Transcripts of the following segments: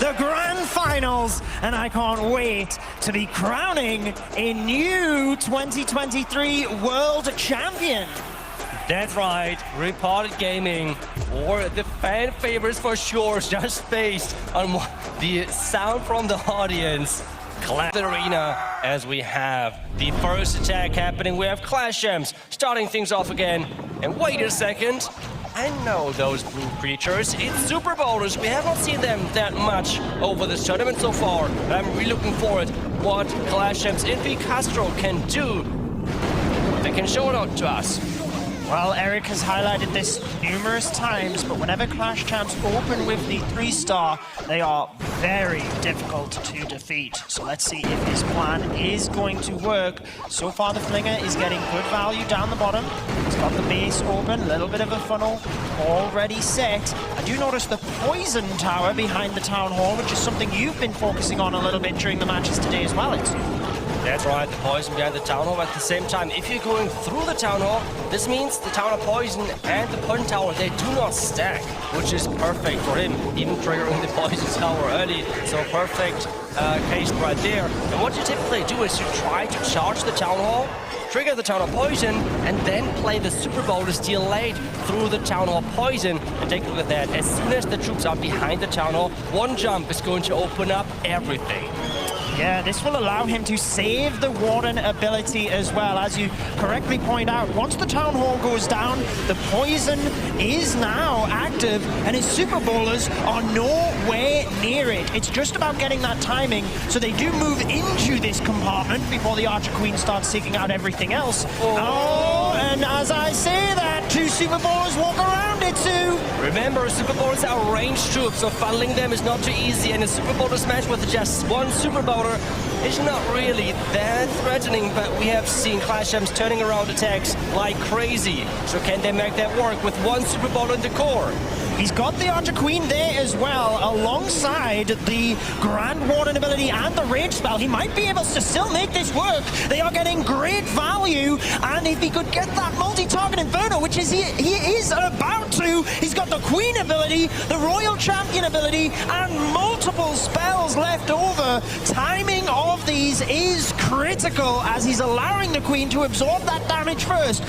the grand finals, and I can't wait to be crowning a new 2023 world champion. That's right, repotted gaming, or the fan favorites for sure, just based on the sound from the audience. Clash the arena as we have the first attack happening. We have Clash Champs starting things off again. And wait a second, I know those blue creatures. It's Super Bowlers. We have not seen them that much over this tournament so far. But I'm really looking forward what Clash Champs in Castro can do. They can show it out to us. Well, Eric has highlighted this numerous times, but whenever Clash Champs open with the 3-star, they are very difficult to defeat. So let's see if his plan is going to work. So far, the Flinger is getting good value down the bottom. He's got the base open, a little bit of a funnel already set. I do notice the Poison Tower behind the Town Hall, which is something you've been focusing on a little bit during the matches today as well, That's right, the Poison behind the Town Hall. At the same time, if you're going through the Town Hall, this means the Town of Poison and the Poison Tower, they do not stack, which is perfect for him, even triggering the Poison Tower early. So perfect case right there. And what you typically do is you try to charge the Town Hall, trigger the Town of Poison, and then play the Super Bowlers delayed through the Town Hall Poison. And take a look at that. As soon as the troops are behind the Town Hall, one jump is going to open up everything. Yeah, this will allow him to save the Warden ability as well. As you correctly point out, once the Town Hall goes down, the Poison is now active, and his Super Bowlers are nowhere near it. It's just about getting that timing, so they do move into this compartment before the Archer Queen starts seeking out everything else. Oh, and as I say that, 2 Super Bowlers walk around it too. Remember, Super Bowlers are ranged troops, so funneling them is not too easy, and a Super Bowler smash with just one Super Bowler is not really that threatening, but we have seen Clash Champs turning around attacks like crazy. So can they make that work with one Super Bowler in the core? He's got the Archer Queen there as well, alongside the Grand Warden ability and the Rage spell. He might be able to still make this work. They are getting great value, and if he could get that multi-target Inferno, which is he is about to, he's got the Queen ability, the Royal Champion ability, and multiple spells left over. Timing of these is critical, as he's allowing the Queen to absorb that damage first.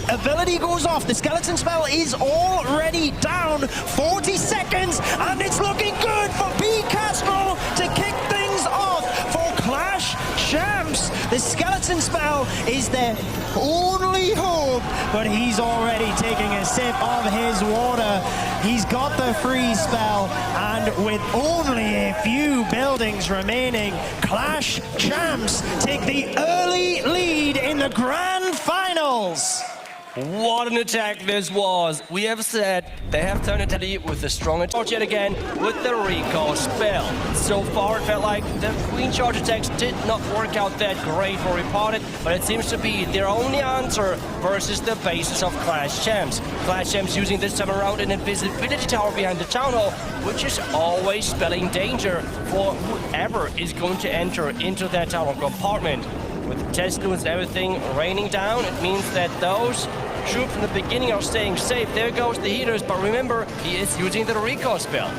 Ability goes off, the Skeleton spell is already down. 40 seconds, and it's looking good for Castro to kick things off for Clash Champs. The Skeleton spell is their only hope, but he's already taking a sip of his water. He's got the free spell, and with only a few buildings remaining, Clash Champs take the early lead in the grand finals. What an attack this was. We have said they have turned it with a strong attack yet again with the recall spell. So far it felt like the Queen charge attacks did not work out that great for repotted, but it seems to be their only answer versus the basis of Clash Champs. Clash Champs using this time around an invisibility tower behind the Town Hall, which is always spelling danger for whoever is going to enter into that Town Hall compartment. With the test loons and everything raining down, it means that those troops in the beginning are staying safe. There goes the healers, but remember, he is using the recall spell.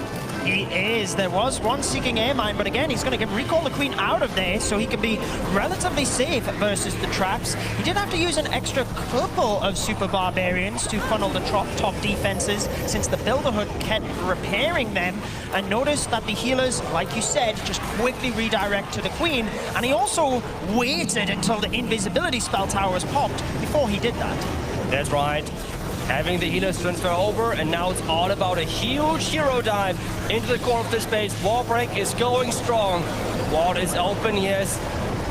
He is. There was one seeking air mine, but again, he's going to recall the Queen out of there so he can be relatively safe versus the traps. He did have to use an extra couple of Super Barbarians to funnel the top defenses, since the Builderhood kept repairing them. And notice that the healers, like you said, just quickly redirect to the Queen. And he also waited until the invisibility spell tower was popped before he did that. That's right. Having the healers transfer over, and now it's all about a huge hero dive into the core of this base. Wall break is going strong. Wall is open, yes.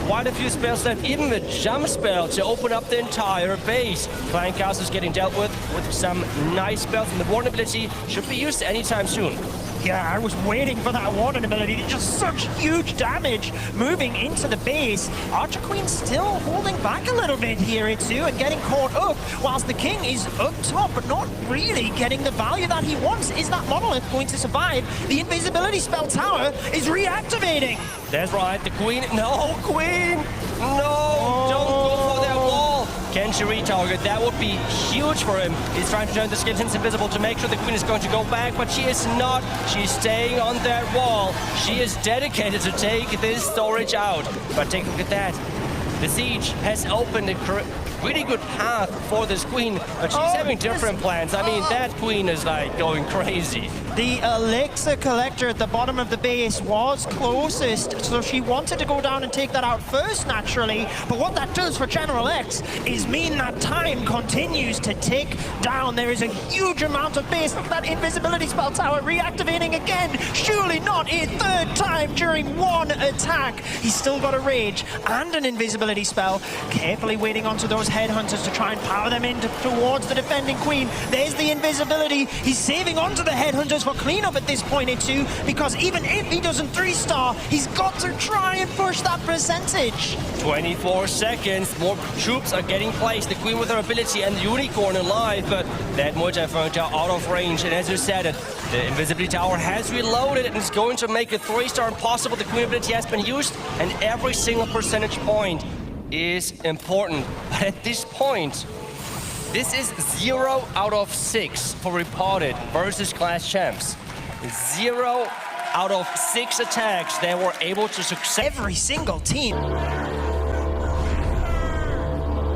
Quite a few spells left, even the jump spell to open up the entire base. Flying Castle is getting dealt with some nice spells, and the Warden ability should be used anytime soon. Yeah, I was waiting for that Warden ability. Just such huge damage moving into the base. Archer Queen still holding back a little bit here, Itsu, and getting caught up, whilst the King is up top, but not really getting the value that he wants. Is that Monolith going to survive? The invisibility spell tower is reactivating. That's right, the Queen. No, Queen! No! Don't go for that wall! Can she retarget? That would be huge for him. He's trying to turn the skeletons invisible to make sure the queen is going to go back, but she is not. She's staying on that wall. She is dedicated to take this storage out. But take a look at that. The siege has opened a really good path for this queen, but she's having different plans. I mean, that queen is like going crazy. The elixir collector at the bottom of the base was closest, so she wanted to go down and take that out first, naturally. But what that does for General X is mean that time continues to tick down. There is a huge amount of base. That invisibility spell tower reactivating again. Surely not a third time during one attack. He's still got a rage and an invisibility spell. Carefully waiting onto those headhunters to try and power them in towards the defending queen. There's the invisibility. He's saving onto the headhunters for cleanup at this point in two, because even if he doesn't 3-star, he's got to try and push that percentage. 24 seconds, more troops are getting placed. The queen with her ability and the unicorn alive, but that multi-furniture out of range. And as you said it, the invisibility tower has reloaded and is going to make a 3-star impossible. The queen ability has been used, and every single percentage point is important. But at this point, this is 0 out of 6 for repotted versus Clash Champs. 0 out of 6 attacks they were able to succeed. Every single team.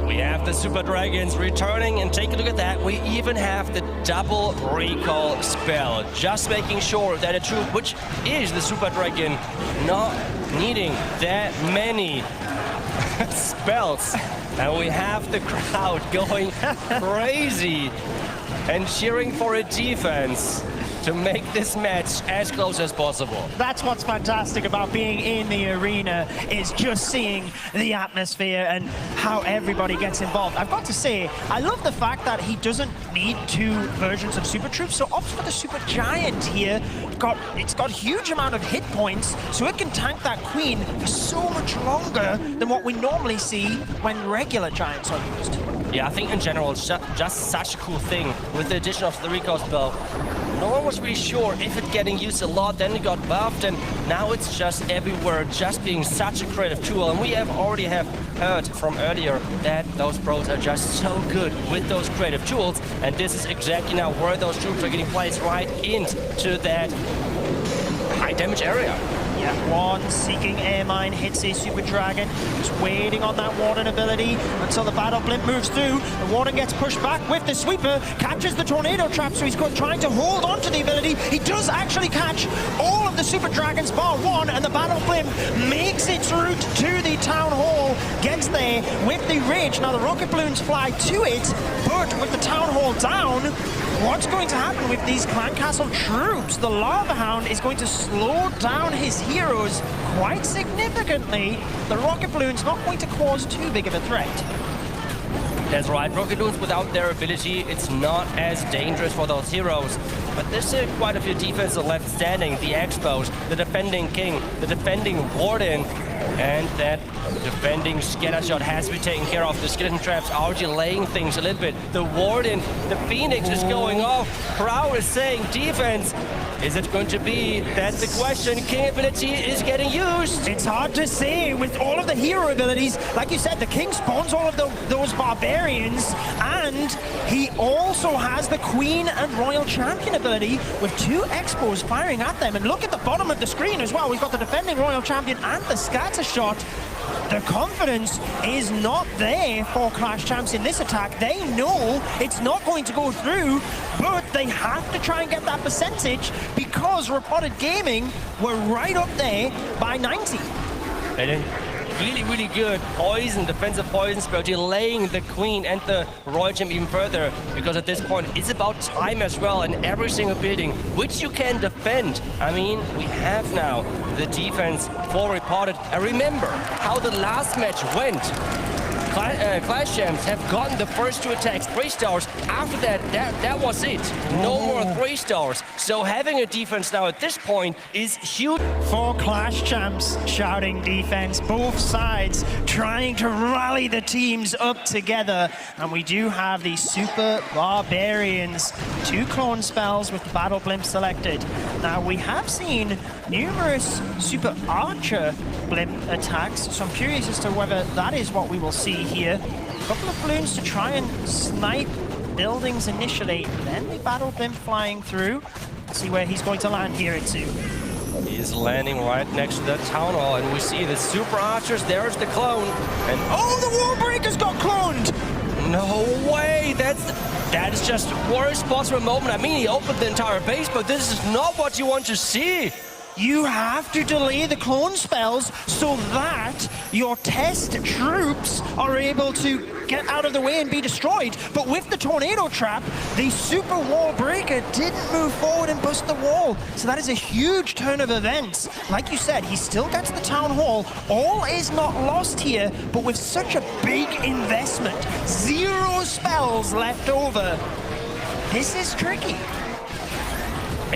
We have the Super Dragons returning, and take a look at that. We even have the double recall spell, just making sure that a troop, which is the Super Dragon, not needing that many spells. And we have the crowd going crazy and cheering for a defense to make this match as close as possible. That's what's fantastic about being in the arena, is just seeing the atmosphere and how everybody gets involved. I've got to say, I love the fact that he doesn't need 2 versions of Super Troops, so opts for the Super Giant here. It's got huge amount of hit points, so it can tank that queen for so much longer than what we normally see when regular Giants are used. Yeah, I think in general it's just such a cool thing with the addition of the recall spell. No one was really sure if it getting used a lot, then it got buffed, and now it's just everywhere, just being such a creative tool. And we already have heard from earlier that those pros are just so good with those creative tools, and this is exactly now where those troops are getting placed, right into that high damage area. Yeah, one seeking air mine hits a Super Dragon, just waiting on that Warden ability until the Battle Blimp moves through. The Warden gets pushed back with the sweeper, catches the tornado trap, so he's trying to hold on to the ability. He does actually catch all of the Super Dragons bar one, and the Battle Blimp makes its route to the Town Hall, gets there with the rage. Now the rocket balloons fly to it, but with the Town Hall down, what's going to happen with these Clan Castle troops? The Lava Hound is going to slow down his heroes quite significantly. The rocket balloon's not going to cause too big of a threat. That's right, rocket balloons without their ability, it's not as dangerous for those heroes. But there's still quite a few defenses left standing. The Expos, the defending King, the defending Warden, and that defending Scattershot has to be taken care of. The skeleton traps are delaying things a little bit. The Warden, the Phoenix is going off. Crowd is saying defense. Is it going to be? That's the question. King ability is getting used. It's hard to say with all of the hero abilities. Like you said, the King spawns all of those barbarians, and he also has the Queen and Royal Champion ability with 2 Expos firing at them. And look at the bottom of the screen as well. We've got the defending Royal Champion and the Scattershot. The confidence is not there for Clash Champs in this attack. They know it's not going to go through, but they have to try and get that percentage because Repotted Gaming were right up there by 90. Really, really good poison, defensive poison spell, delaying the Queen and the Royal Champ even further, because at this point it's about time as well in every single building, which you can defend. I mean, we have now the defense for Repotted. And remember how the last match went. Clash Champs have gotten the first 2 attacks 3 stars. After that was it. No more 3 stars. So having a defense now at this point is huge. For Clash Champs, shouting defense, both sides trying to rally the teams up together. And we do have the Super Barbarians, 2 clone spells with the Battle Blimp selected. Now we have seen numerous super archer blimp attacks, so I'm curious as to whether that is what we will see here. A couple of balloons to try and snipe buildings initially, then the battle blimp flying through. Let's see where he's going to land here into. He's landing right next to the town hall, and we see the super archers. There's the clone, and oh, the wall breakers got cloned! no way! That is just worst possible moment. I mean, he opened the entire base, but this is not what you want to see. You have to delay the clone spells so that your test troops are able to get out of the way and be destroyed. But with the tornado trap, the super wall breaker didn't move forward and bust the wall. So that is a huge turn of events. Like you said, he still gets the town hall. All is not lost here, but with such a big investment, 0 spells left over. This is tricky.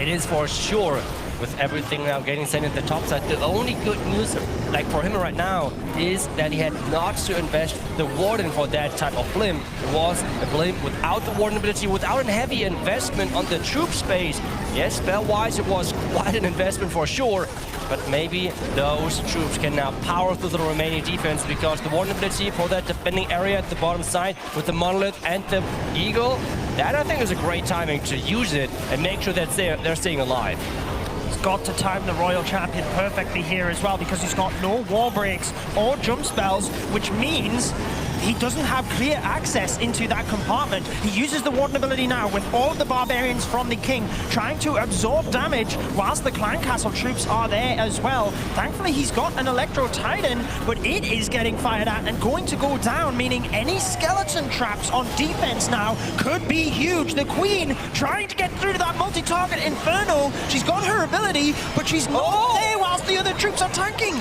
It is for sure. With everything now getting sent at the top side, the only good news, like for him right now, is that he had not to invest the warden for that type of blimp. It was a blimp without the warden ability, without a heavy investment on the troop space. Yes, spell-wise, it was quite an investment for sure, but maybe those troops can now power through the remaining defense, because the warden ability for that defending area at the bottom side with the monolith and the eagle, that I think is a great timing to use it and make sure that they're staying alive. Got to time the Royal Champion perfectly here as well, because he's got no wall breaks or jump spells, which means he doesn't have clear access into that compartment. He uses the Warden ability now with all of the barbarians from the King trying to absorb damage whilst the Clan Castle troops are there as well. Thankfully, he's got an Electro Titan, but it is getting fired at and going to go down, meaning any skeleton traps on defense now could be huge. The Queen trying to get through to that multi-target Inferno. She's got her ability, but she's not there whilst the other troops are tanking.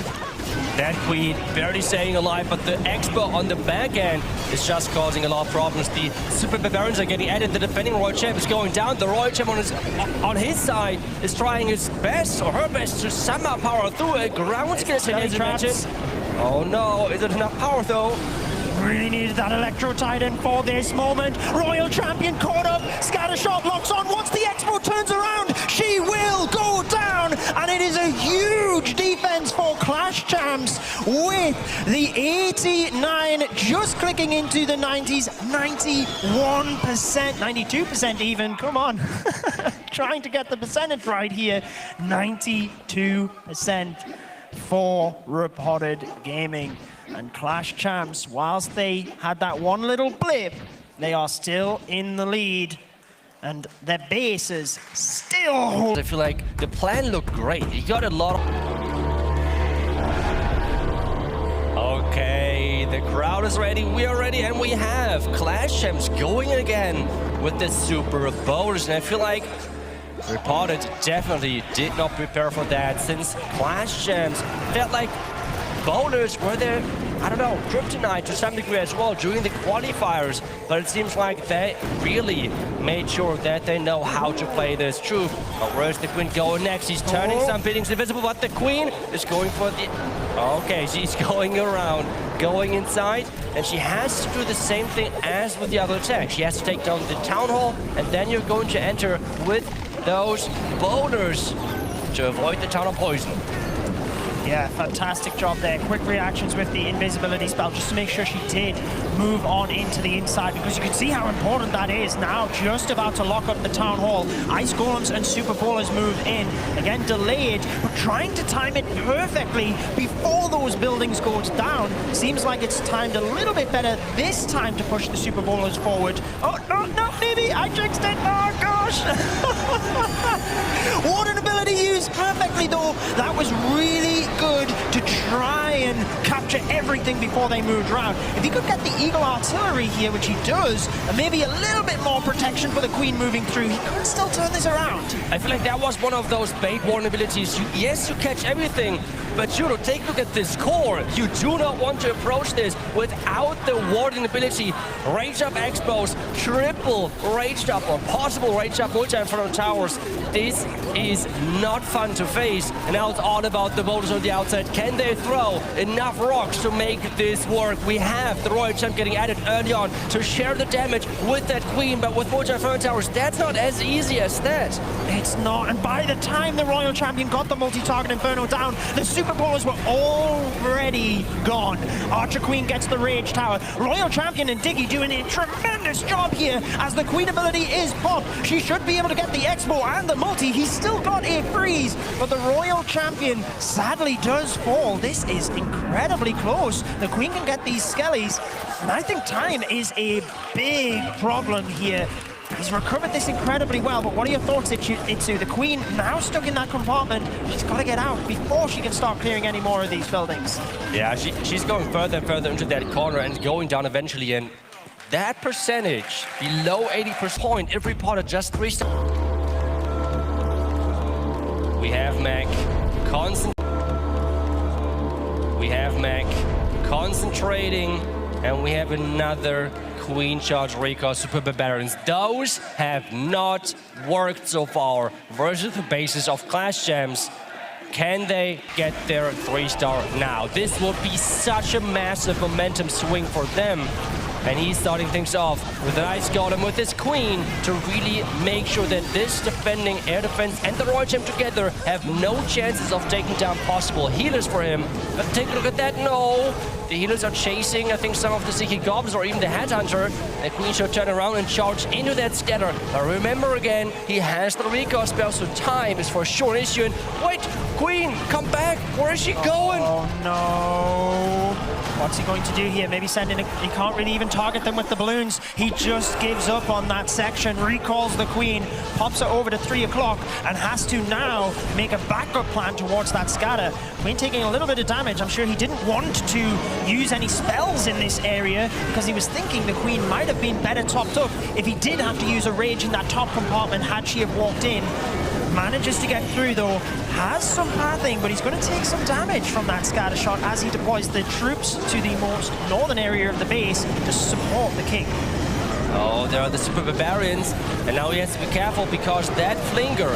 That Queen barely staying alive, but the Expo on the back end is just causing a lot of problems. The Super Barbarians are getting added. The defending Royal Champ is going down. The Royal Champ on his side is trying his best, or her best, to somehow power through a ground skeleton, as you mentioned. Oh no, is it enough power though? Really needed that Electro Titan for this moment. Royal Champion caught up. Scattershot locks on. Once the Expo turns around, she will go down. And it is a huge defense for Clash Champs with the 89 just clicking into the 90s. 91%, 92% even. Come on. Trying to get the percentage right here. 92% for Repotted Gaming. And Clash Champs, whilst they had that one little blip, they are still in the lead. And their bases still hold. I feel like the plan looked great. He got a lot of... Okay, the crowd is ready, we are ready, and we have Clash Champs going again with the super bowlers. And I feel like Repotted definitely did not prepare for that, since Clash Champs felt like bowlers were there, I don't know, kryptonite to some degree as well during the qualifiers, but it seems like they really made sure that they know how to play this troop. But where's the Queen going next? He's turning some buildings invisible, but the Queen is going for the... Okay, she's going around, going inside, and she has to do the same thing as with the other attack. She has to take down the Town Hall, and then you're going to enter with those bowlers to avoid the Town Hall poison. Yeah, fantastic job there. Quick reactions with the invisibility spell just to make sure she did move on into the inside, because you can see how important that is now. Just about to lock up the Town Hall. Ice Golems and Super Bowlers move in. Again, delayed, but trying to time it perfectly before those buildings go down. Seems like it's timed a little bit better this time to push the Super Bowlers forward. Oh, no, maybe I jinxed it. Oh, gosh. Warden ability used perfectly, though. That was really good to try and capture everything before they moved around. If he could get the Eagle Artillery here, which he does, and maybe a little bit more protection for the Queen moving through, he could still turn this around. I feel like that was one of those bait warden abilities. Yes, you catch everything, but Judo, take a look at this core. You do not want to approach this without the warden ability. Rage up expos, triple rage up or possible rage up multi in front of towers. This is not fun to face. And now it's all about the boulders on the outside. Can they throw enough rocks to make this work? We have the Royal Champ getting added early on to share the damage with that Queen, but with multi-inferno towers, that's not as easy as that. It's not, and by the time the Royal Champion got the multi-target Inferno down, the Super Bowlers were already gone. Archer Queen gets the Rage Tower. Royal Champion and Diggy doing a tremendous job here as the Queen ability is popped. She should be able to get the Expo and the multi. He's still got a freeze, but the Royal Champion sadly does fall. This is incredibly close. The Queen can get these Skellies, and I think time is a big problem here. He's recovered this incredibly well, but what are your thoughts, Itsu? The Queen now stuck in that compartment. She's got to get out before she can start clearing any more of these buildings. Yeah, she's going further and further into that corner and going down eventually, and that percentage, below 80% point, if repotted just 3 stars. We have Mac concentrating, and we have another Queen Charge Recall Super Barbarians. Those have not worked so far versus the basis of Clash Champs. Can they get their 3-star now? This will be such a massive momentum swing for them. And he's starting things off with an Ice Golem with his Queen to really make sure that this defending air defense and the Royal Champ together have no chances of taking down possible healers for him. But take a look at that, no! The healers are chasing, I think, some of the Seeking Goblins or even the Headhunter. The Queen should turn around and charge into that scatter. But remember again, he has the recall spell, so time is for sure an issue. And wait, Queen, come back! Where is she going? Oh no! What's he going to do here? Maybe send in a... He can't really even target them with the balloons. He just gives up on that section, recalls the Queen, pops it over to 3 o'clock, and has to now make a backup plan towards that scatter. Queen taking a little bit of damage. I'm sure he didn't want to use any spells in this area because he was thinking the Queen might have been better topped up if he did have to use a rage in that top compartment had she have walked in. Manages to get through though, has some pathing, but he's going to take some damage from that scatter shot as he deploys the troops to the most northern area of the base to support the King. Oh, there are the Super Barbarians, and now he has to be careful because that Flinger,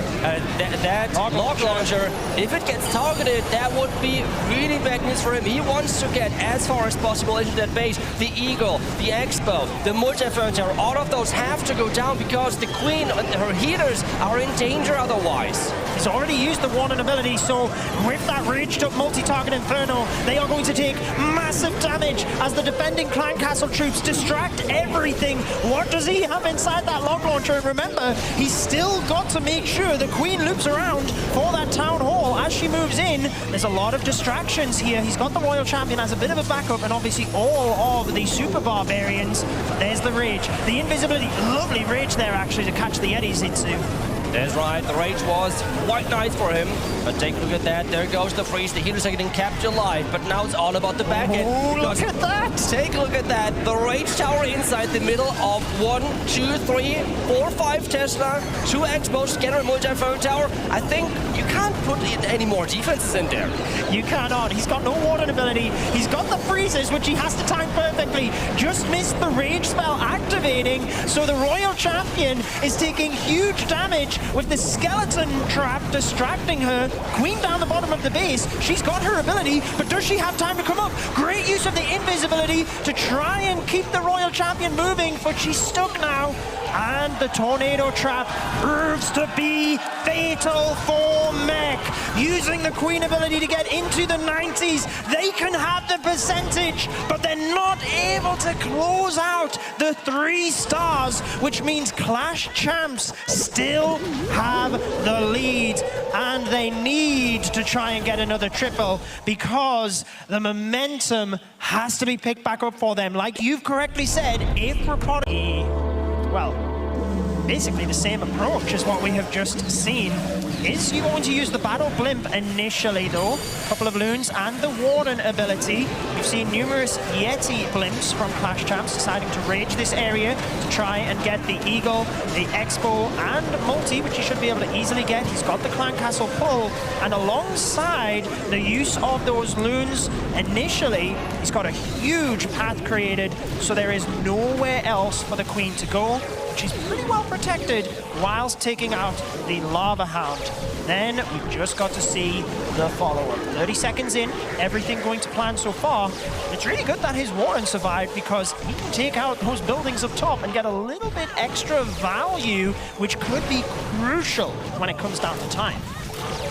that Log Launcher, if it gets targeted, that would be really bad news for him. He wants to get as far as possible into that base. The Eagle, the Expo, the Multi-Inferno Tower, all of those have to go down because the Queen and her healers are in danger otherwise. He's already used the Warden ability, so with that raged up multi-target Inferno, they are going to take massive damage as the defending Clan Castle troops distract everything. What does he have inside that Log Launcher? And remember, he's still got to make sure the Queen loops around for that Town Hall as she moves in. There's a lot of distractions here. He's got the Royal Champion as a bit of a backup, and obviously all of the Super Barbarians. There's the Rage. The Invisibility, lovely Rage there actually to catch the Eddies into. That's right, the Rage was quite nice for him. But take a look at that, there goes the freeze. The healers are getting kept alive, but now it's all about the back end. Oh, look at that! Take a look at that. The Rage Tower inside the middle of 1, 2, 3, 4, 5 Tesla, 2 Expos, Scanner, Multi-Inferno Tower. I think you can't put any more defenses in there. You cannot. He's got no Warden ability. He's got the freezes, which he has to time perfectly. Just missed the Rage spell activating, so the Royal Champion is taking huge damage with the Skeleton Trap distracting her. Queen down the bottom of the base. She's got her ability, but does she have time to come up? Great use of the invisibility to try and keep the Royal Champion moving, but she's stuck now. And the Tornado Trap proves to be fatal for Mech. Using the Queen ability to get into the 90s, they can have the percentage, but they're not able to close out the 3 stars, which means Clash Champs still have the lead, and they need to try and get another triple because the momentum has to be picked back up for them. Like you've correctly said, if repotted, well, basically the same approach as what we have just seen. Is you going to use the Battle Blimp initially though? A couple of loons and the Warden ability. You've seen numerous Yeti blimps from Clash Champs deciding to rage this area to try and get the Eagle, the Expo and Multi, which he should be able to easily get. He's got the Clan Castle pull, and alongside the use of those loons initially, he's got a huge path created, so there is nowhere else for the Queen to go. she's pretty well protected whilst taking out the Lava Hound. Then we've just got to see the follow-up. 30 seconds in, everything going to plan so far. It's really good that his Warren survived because he can take out those buildings up top and get a little bit extra value, which could be crucial when it comes down to time.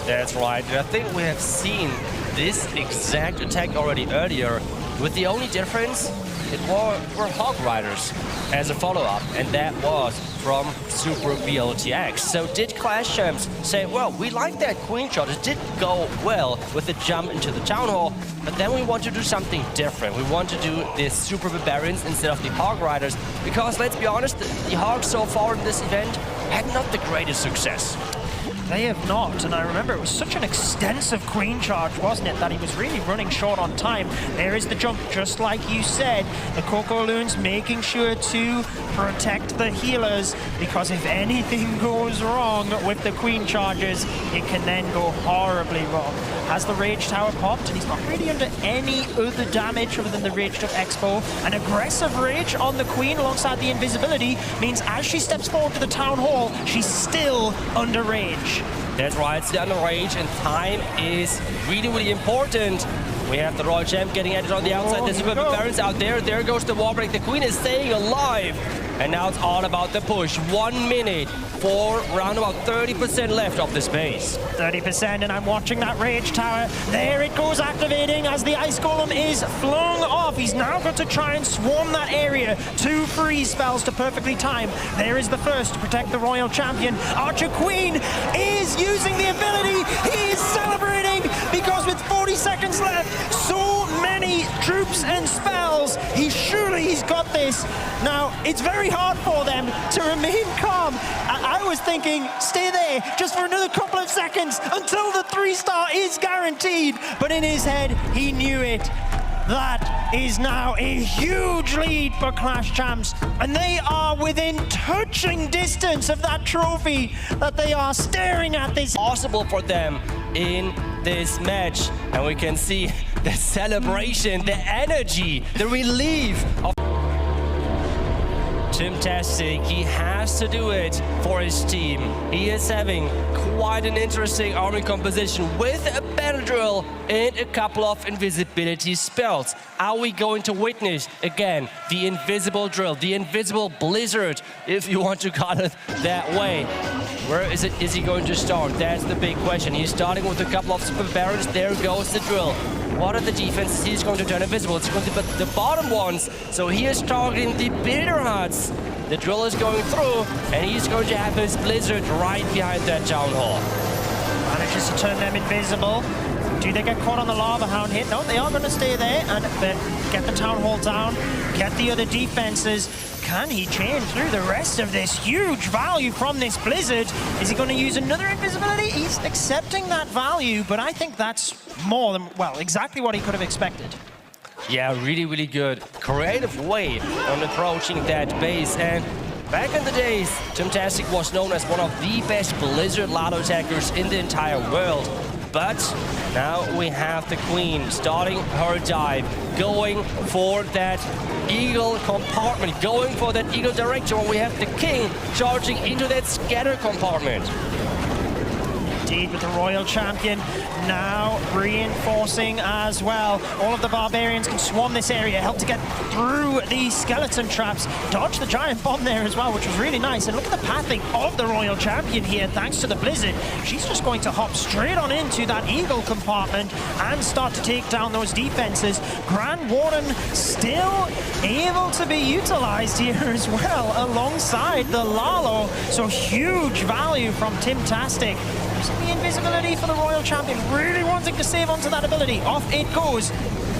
That's right. I think we have seen this exact attack already earlier, with the only difference, it were Hog Riders as a follow-up, and that was from Super VLTX. So did Clash Champs say, well, we like that Queen shot, it did go well with the jump into the Town Hall, but then we want to do something different. We want to do the Super Barbarians instead of the Hog Riders, because let's be honest, the Hogs so far in this event had not the greatest success. They have not, and I remember it was such an extensive Queen charge, wasn't it, that he was really running short on time. There is the jump, just like you said. The Coco Loons making sure to protect the healers, because if anything goes wrong with the Queen charges, it can then go horribly wrong. Has the Rage Tower popped, and he's not really under any other damage other than the Raged Up Expo. An aggressive Rage on the Queen alongside the invisibility means as she steps forward to the Town Hall, she's still under Rage. That's right, it's under range, and time is really, really important. We have the Royal Champ getting at it on the outside. The Super Barbarians out there. There goes the Warbreak. The Queen is staying alive. And now it's all about the push. 1 minute for around about 30% left of the space. 30%, and I'm watching that Rage Tower. There it goes, activating as the Ice Golem is flung off. He's now got to try and swarm that area. 2 freeze spells to perfectly time. There is the first to protect the Royal Champion. Archer Queen is using the ability. He is celebrating because with 40 seconds left, so many troops and spells. He's got this. Now, it's very hard for them to remain calm. I was thinking, stay there just for another couple of seconds until the 3-star is guaranteed. But in his head, he knew it. That is now a huge lead for Clash Champs, and they are within touching distance of that trophy that they are staring at. This possible for them in this match, and we can see the celebration, the energy, the relief of Timtastic. He has to do it for his team. He is having quite an interesting army composition with a battle drill and a couple of invisibility spells. Are we going to witness again the invisible drill, the invisible blizzard, if you want to call it that way? Where is he going to start? That's the big question. He's starting with a couple of Super Barons. There goes the drill. What are the defenses he's going to turn invisible? It's going to be the bottom ones. So he is targeting the builder huts. The drill is going through, and he's going to have his blizzard right behind that Town Hall. Manages to turn them invisible. Do they get caught on the Lava Hound hit? No, they are going to stay there and get the Town Hall down, get the other defenses. Can he chain through the rest of this huge value from this blizzard? Is he going to use another invisibility? He's accepting that value, but I think that's more than, well, exactly what he could have expected. Yeah, really, really good. Creative way on approaching that base. And back in the days, Timtastic was known as one of the best Blizzard Lotto attackers in the entire world. But now we have the Queen starting her dive, going for that Eagle compartment, going for that Eagle direction, where we have the King charging into that scatter compartment. Indeed, with the Royal Champion now reinforcing as well. All of the Barbarians can swarm this area, help to get through the skeleton traps, dodge the giant bomb there as well, which was really nice. And look at the pathing of the Royal Champion here, thanks to the Blizzard. She's just going to hop straight on into that Eagle compartment and start to take down those defenses. Grand Warden still able to be utilized here as well, alongside the Lalo. So huge value from Timtastic. Using the invisibility for the Royal Champion, really wanting to save onto that ability. Off it goes.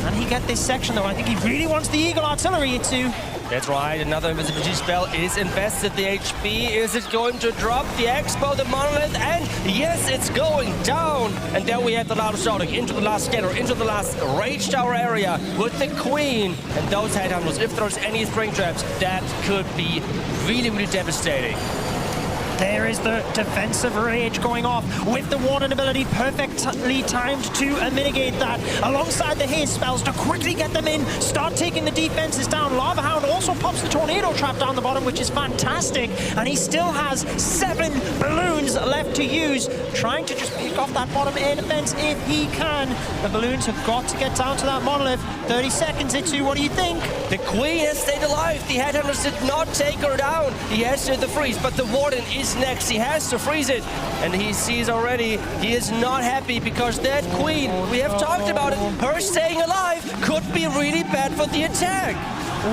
Can he get this section though? I think he really wants the Eagle Artillery too. That's right, another invisibility spell is invested. The HP, is it going to drop the Expo, the Monolith? And yes, it's going down. And then we have the Lado shouting into the last scatter, into the last Rage Tower area with the Queen. And those headhunters, if there's any string traps, that could be really, really devastating. There is the defensive rage going off with the Warden ability perfectly timed to mitigate that. Alongside the haste spells to quickly get them in, start taking the defenses down. Lava Hound also pops the tornado trap down the bottom, which is fantastic. And he still has 7 balloons left to use, trying to just pick off that bottom air defense if he can. The balloons have got to get down to that monolith. 30 seconds, Itsu, what do you think? The Queen has stayed alive. The Headhunters did not take her down. He has to the freeze, but the Warden is next. He has to freeze it. And he sees already he is not happy because that Queen, we have talked about it, her staying alive could be really bad for the attack.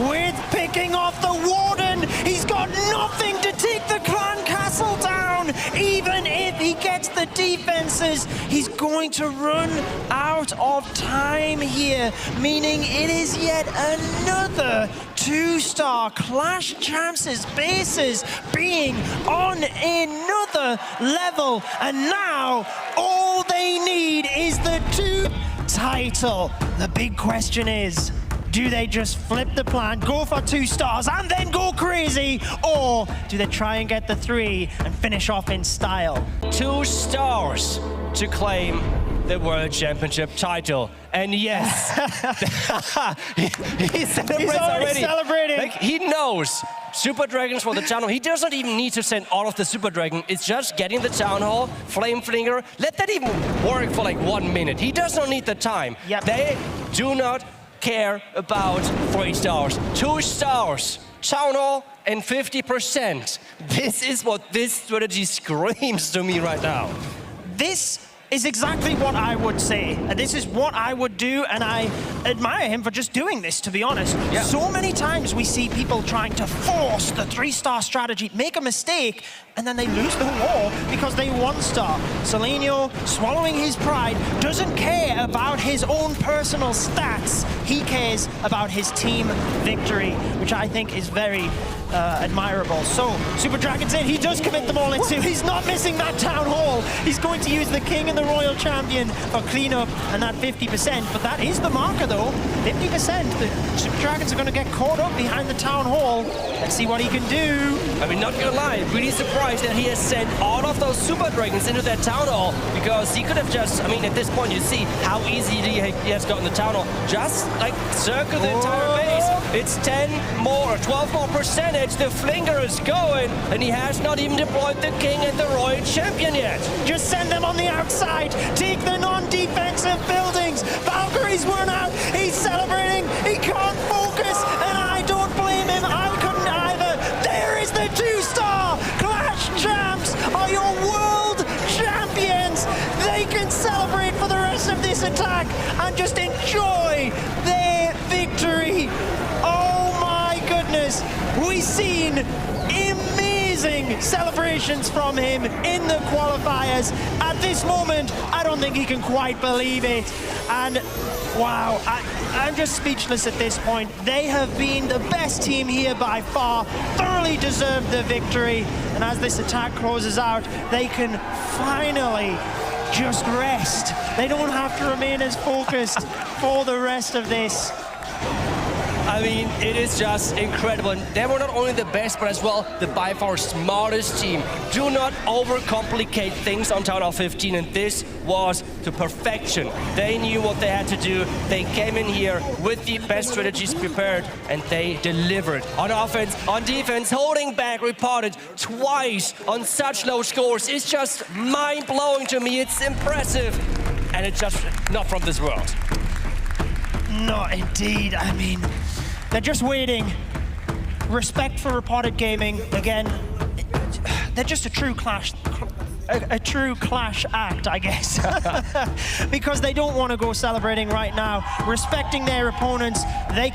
With picking off the Warden, he's got nothing to take the clan castle down. Even if he gets the defenses, he's going to run out of time here, meaning it is yet another 2-star Clash Champs' bases being on another level. And now all they need is the 2 title. The big question is, do they just flip the plan, go for 2 stars, and then go crazy? Or do they try and get the 3 and finish off in style? 2 stars to claim the World Championship title. And yes, he celebrates He's already celebrating. Like, he knows Super Dragons for the Town Hall. He doesn't even need to send all of the Super Dragon. It's just getting the Town Hall, Flame Flinger. Let that even work for like 1 minute. He does not need the time. Yep. They do not care about 3 stars. 2 stars, Town Hall, and 50%. This is what this strategy screams to me right now. This is exactly what I would say. This is what I would do, and I admire him for just doing this, to be honest. Yeah. So many times we see people trying to force the 3-star strategy, make a mistake, and then they lose the war because they 1-star. Seleno, swallowing his pride, doesn't care about his own personal stats. He cares about his team victory, which I think is very admirable. So, Super Dragon's in. He does commit them all into. He's not missing that Town Hall. He's going to use the King and the Royal Champion for cleanup and that 50%. But that is the marker, though. 50%. The Super Dragons are going to get caught up behind the Town Hall. Let's see what he can do. I mean, not gonna lie, really surprised that he has sent all of those Super Dragons into that Town Hall, because he could have just, I mean, at this point you see how easy he has gotten the Town Hall. Just like circle the entire base. It's 10 more or 12 more percentage. The Flinger is going, and he has not even deployed the King and the Royal Champion yet. Just send them on the outside. Take the non-defensive buildings. Valkyrie's run out. He's celebrating. He can't focus, and I don't blame him. I couldn't either. There is the 2-star. Clash Champs are your world champions. They can celebrate for the rest of this attack and just enjoy their victory. Oh my goodness. We've seen amazing celebrations from him in the qualifiers. At this moment, I don't think he can quite believe it. And wow, I'm just speechless at this point. They have been the best team here by far, thoroughly deserved the victory. And as this attack closes out, they can finally just rest. They don't have to remain as focused for the rest of this. I mean, it is just incredible. And they were not only the best, but as well the by far smartest team. Do not overcomplicate things on Town Hall 15, and this was to perfection. They knew what they had to do. They came in here with the best strategies prepared, and they delivered. On offense, on defense, holding back, repotted twice on such low scores. It's just mind-blowing to me. It's impressive, and it's just not from this world. No, indeed. I mean, they're just waiting. Respect for repotted gaming. Again, they're just a true clash act, I guess. Because they don't want to go celebrating right now. Respecting their opponents, they...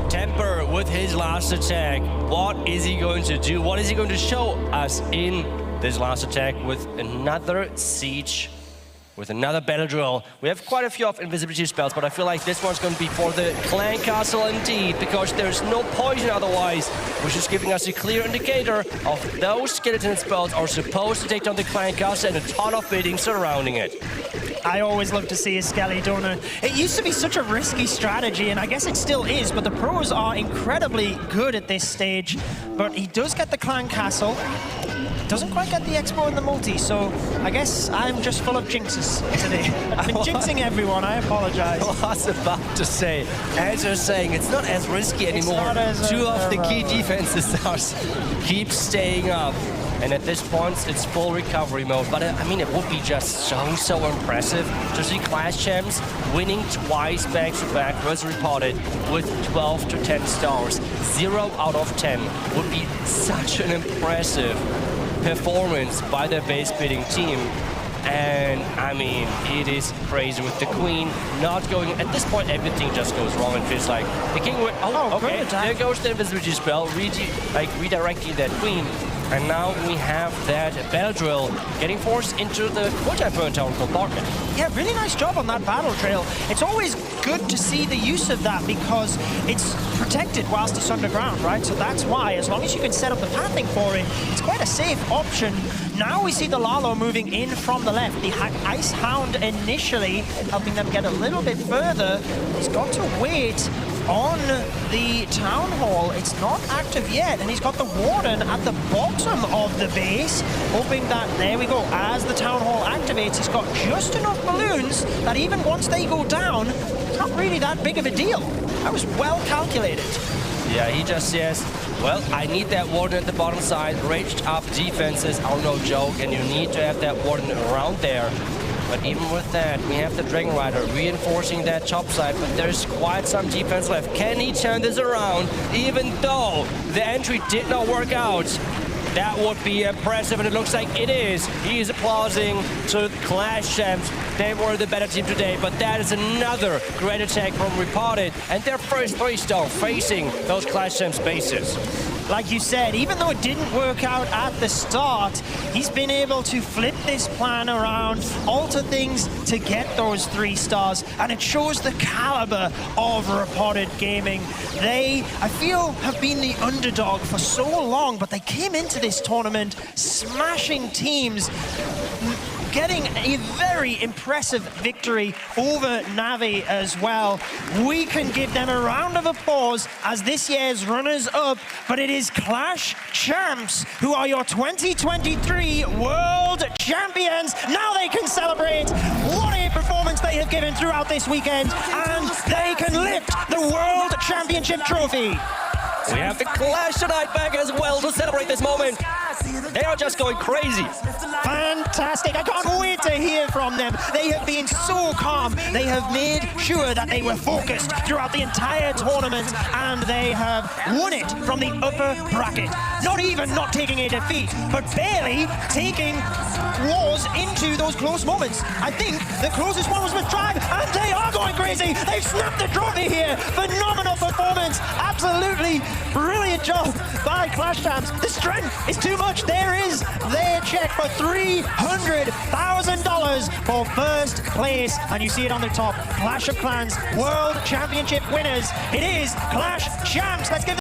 Temper with his last attack. What is he going to do? What is he going to show us in this last attack with another siege with another battle drill. We have quite a few of invisibility spells, but I feel like this one's going to be for the clan castle indeed, because there's no poison otherwise, which is giving us a clear indicator of those skeleton spells are supposed to take down the clan castle and a ton of buildings surrounding it. I always love to see a Skelly, don't I? It used to be such a risky strategy, and I guess it still is, but the pros are incredibly good at this stage. But he does get the clan castle. Doesn't quite get the expo and the multi, so I guess I'm just full of jinxes today. I've been jinxing everyone, I apologize. Well, I was about to say, as you're saying, it's not as risky anymore. Two of the key defenses keep staying up. And at this point, it's full recovery mode. But I mean, it would be just so impressive to see Clash Champs winning twice back-to-back versus Repotted with 12 to 10 stars. 0 out of 10 would be such an impressive performance by the base bidding team. And I mean, it is crazy with the Queen not going. At this point, everything just goes wrong and feels like the King would. Oh, okay. There goes the invisibility spell, redirecting that Queen. And now we have that battle drill getting forced into the Quadruple Town compartment. Yeah, really nice job on that battle trail. It's always good to see the use of that because it's protected whilst it's underground, right? So that's why, as long as you can set up the pathing for it, it's quite a safe option. Now we see the Lalo moving in from the left. The Ice Hound initially helping them get a little bit further. He's got to wait on the Town Hall. It's not active yet, and he's got the Warden at the bottom of the base, hoping that, there we go, as the Town Hall activates, he's got just enough balloons that even once they go down, it's not really that big of a deal. That was well calculated. Yeah, he just says, well, I need that Warden at the bottom side. Raged up defenses are no joke, and you need to have that Warden around there. But even with that, we have the Dragon Rider reinforcing that top side, but there's quite some defense left. Can he turn this around, even though the entry did not work out? That would be impressive, and it looks like it is. He is applauding to Clash Champs. They were the better team today, but that is another great attack from Repotted, and their first 3-star facing those Clash Champs bases. Like you said, even though it didn't work out at the start, he's been able to flip this plan around, alter things to get those 3 stars, and it shows the caliber of Repotted Gaming. They, I feel, have been the underdog for so long, but they came into this tournament smashing teams, getting a very impressive victory over Navi as well. We can give them a round of applause as this year's runners-up, but it is Clash Champs who are your 2023 World Champions. Now they can celebrate. What a performance they have given throughout this weekend, and they can lift the World Championship trophy. We have the Clash tonight back as well to celebrate this moment. They are just going crazy. Fantastic. I can't wait to hear from them. They have been so calm. They have made sure that they were focused throughout the entire tournament, and they have won it from the upper bracket. Not even not taking a defeat, but barely taking wars into those close moments. I think the closest one was with Tribe, and they are going crazy. They've snapped the trophy here. Phenomenal performance. Absolutely brilliant job by Clash Champs. The strength is too much. There is their check for $300,000 for first place, and you see it on the top. Clash of Clans World Championship winners. It is Clash Champs. Let's give